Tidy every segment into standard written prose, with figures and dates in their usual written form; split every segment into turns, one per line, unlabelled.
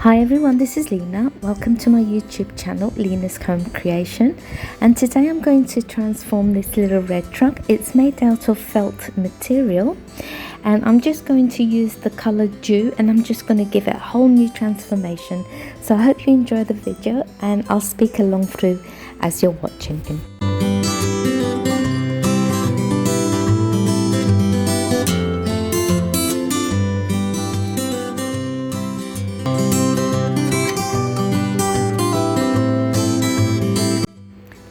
Hi everyone, this is Lena. Welcome to my YouTube channel, Lena's Home Creation. And today I'm going to transform this little red truck. It's made out of felt material. And I'm just going to use the colour Dew and I'm just going to give it a whole new transformation. So I hope you enjoy the video and I'll speak along through as you're watching.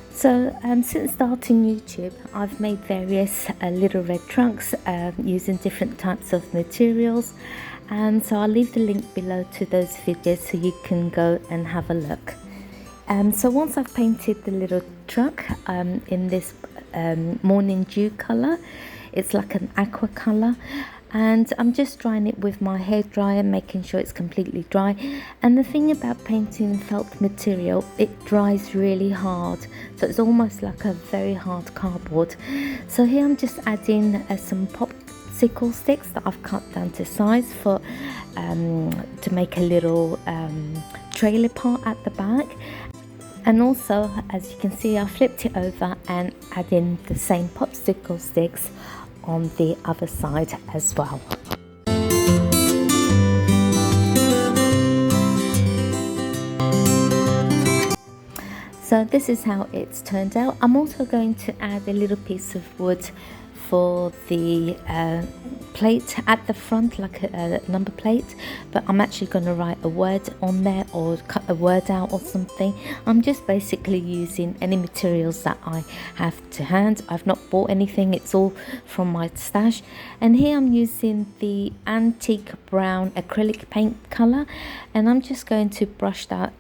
So since starting YouTube, I've made various little red trucks using different types of materials, and so I'll leave the link below to those videos so you can go and have a look. So once I've painted the little truck in this morning dew colour, it's like an aqua colour, and I'm just drying it with my hairdryer, making sure it's completely dry. And the thing about painting felt material, it dries really hard, so it's almost like a very hard cardboard. So here I'm just adding some popsicle sticks that I've cut down to size for to make a little trailer part at the back. And also, as you can see, I flipped it over and add in the same popsicle sticks on the other side as well. So this is how it's turned out. I'm also going to add a little piece of wood for the plate at the front, like a number plate, but I'm actually going to write a word on there or cut a word out or something. I'm just basically using any materials that I have to hand. I've not bought anything, it's all from my stash. And here I'm using the antique brown acrylic paint color, and I'm just going to brush that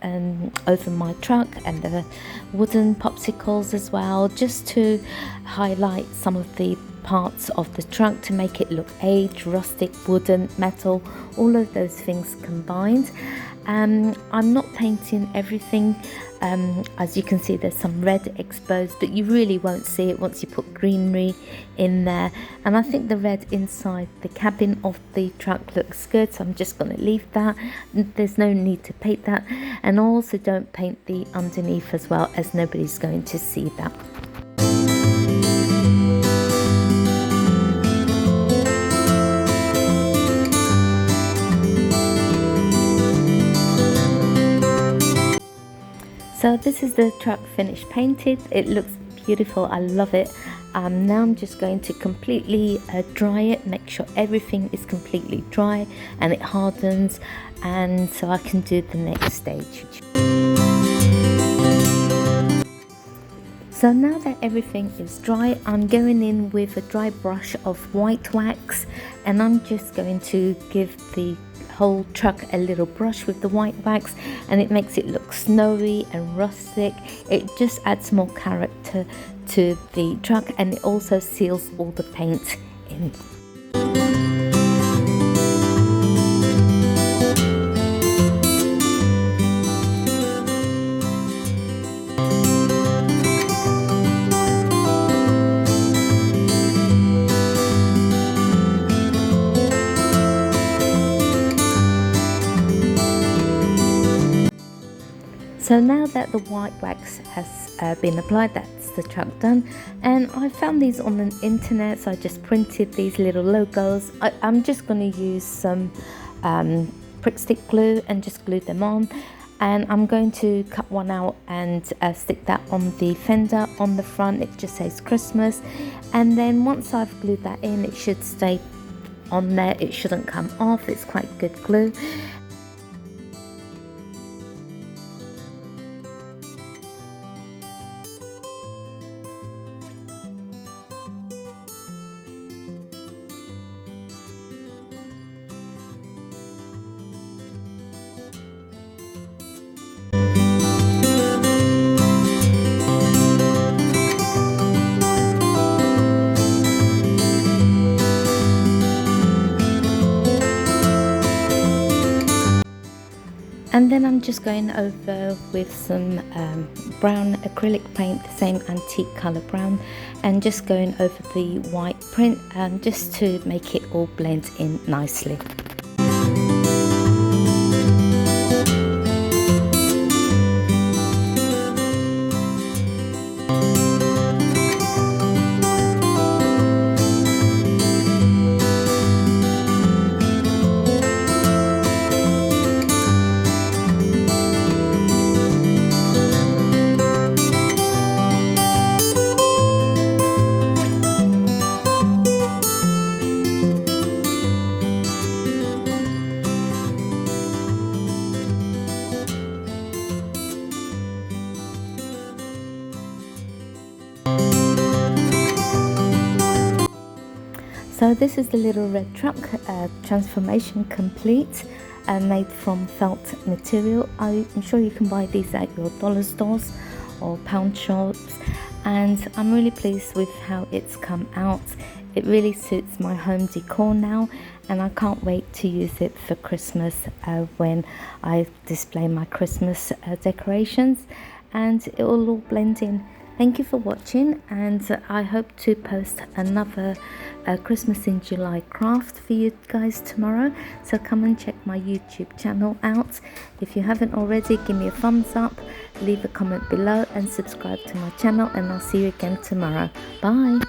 over my truck and the wooden popsicles as well, just to highlight some of the parts of the truck to make it look aged, rustic, wooden, metal, all of those things combined. I'm not painting everything. As you can see, there's some red exposed, but you really won't see it once you put greenery in there. And I think the red inside the cabin of the truck looks good, so I'm just going to leave that. There's no need to paint that, and also don't paint the underneath as well, as nobody's going to see that. So this is the truck finished painted. It looks beautiful, I love it. Now I'm just going to completely dry it, make sure everything is completely dry and it hardens, and so I can do the next stage. So now that everything is dry, I'm going in with a dry brush of white wax, and I'm just going to give the whole truck a little brush with the white wax, and it makes it look snowy and rustic. It just adds more character to the truck, and it also seals all the paint in. So now that the white wax has been applied, that's the truck done. And I found these on the internet, so I just printed these little logos. I'm just going to use some prick stick glue and just glue them on. And I'm going to cut one out and stick that on the fender on the front. It just says Christmas. And then once I've glued that in, it should stay on there. It shouldn't come off. It's quite good glue. And then I'm just going over with some brown acrylic paint, the same antique colour brown, and just going over the white print just to make it all blend in nicely. So this is the little red truck, transformation complete, made from felt material. I'm sure you can buy these at your dollar stores or pound shops, and I'm really pleased with how it's come out. It really suits my home decor now, and I can't wait to use it for Christmas when I display my Christmas decorations, and it will all blend in. Thank you for watching, and I hope to post another Christmas in July craft for you guys tomorrow, so come and check my YouTube channel out. If you haven't already, give me a thumbs up, leave a comment below and subscribe to my channel, and I'll see you again tomorrow. Bye.